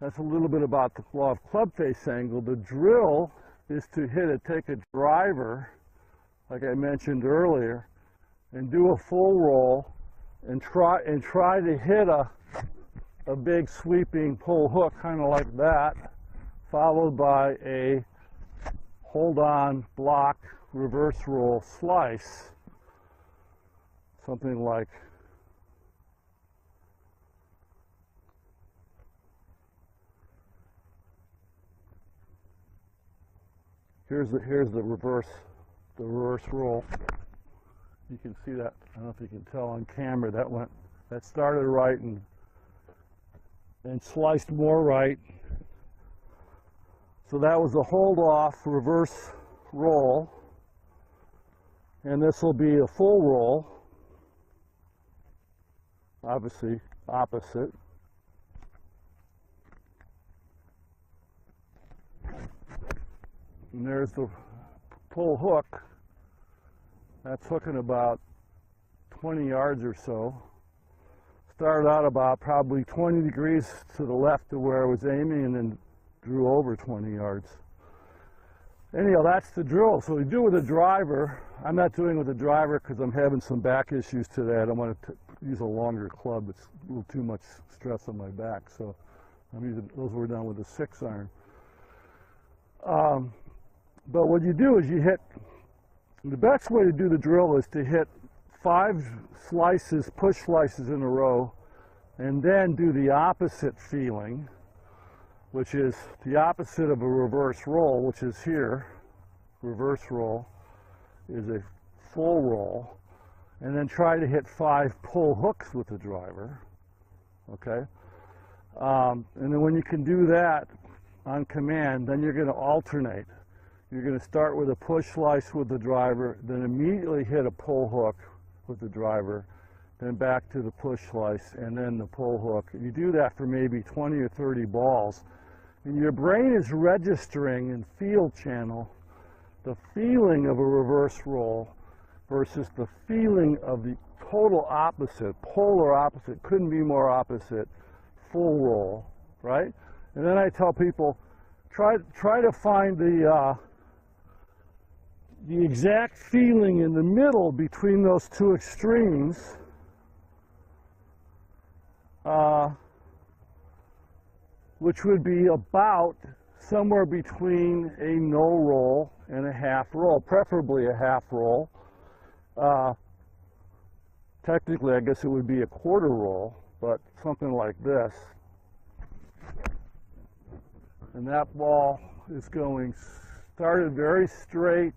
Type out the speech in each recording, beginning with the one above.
That's a little bit about the law of club face angle. The drill is to take a driver, like I mentioned earlier, and do a full roll and try to hit a big sweeping pull hook, kind of like that, followed by a hold on, block, reverse roll, slice, something like here's the reverse roll. You can see that. I don't know if you can tell on camera. That started right and sliced more right. So that was a hold off reverse roll, and this will be a full roll, obviously opposite. And there's the pull hook. That's hooking about 20 yards or so. Started out about probably 20 degrees to the left of where I was aiming, and then drew over 20 yards. Anyhow, that's the drill. So we do with a driver. I'm not doing with a driver because I'm having some back issues today. I don't want to use a longer club. It's a little too much stress on my back. So I'm using, those were done with a 6-iron. But what you do is you hit, the best way to do the drill is to hit 5 slices, push slices in a row, and then do the opposite feeling, which is the opposite of a reverse roll, which is here. Reverse roll is a full roll, and then try to hit 5 pull hooks with the driver, okay? And then when you can do that on command, then you're going to alternate. You're going to start with a push slice with the driver, then immediately hit a pull hook with the driver, then back to the push slice, and then the pull hook. You do that for maybe 20 or 30 balls, and your brain is registering in field channel the feeling of a reverse roll versus the feeling of the total opposite, polar opposite, couldn't be more opposite, full roll, right? And then I tell people, try to find the exact feeling in the middle between those two extremes, which would be about somewhere between a no roll and a half roll, preferably a half roll. Technically, I guess it would be a quarter roll, but something like this. And that ball is started very straight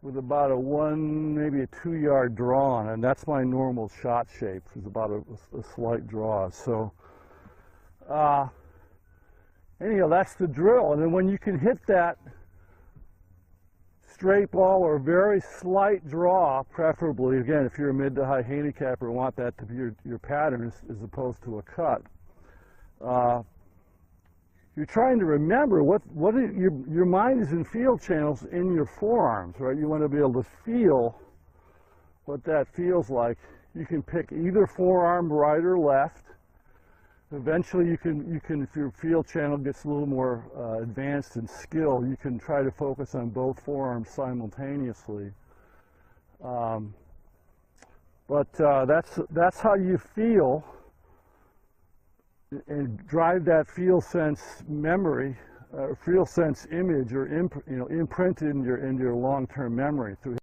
with about maybe a 2-yard draw on it, and that's my normal shot shape, is about a slight draw. So anyhow, that's the drill. And then when you can hit that straight ball or very slight draw, preferably, again, if you're a mid to high handicapper, want that to be your pattern as opposed to a cut. You're trying to remember your mind is in field channels in your forearms, right? You want to be able to feel what that feels like. You can pick either forearm, right or left. Eventually, you can if your field channel gets a little more advanced in skill, you can try to focus on both forearms simultaneously. But that's how you feel, and drive that feel sense memory, feel sense image, or imprinted in your long-term memory through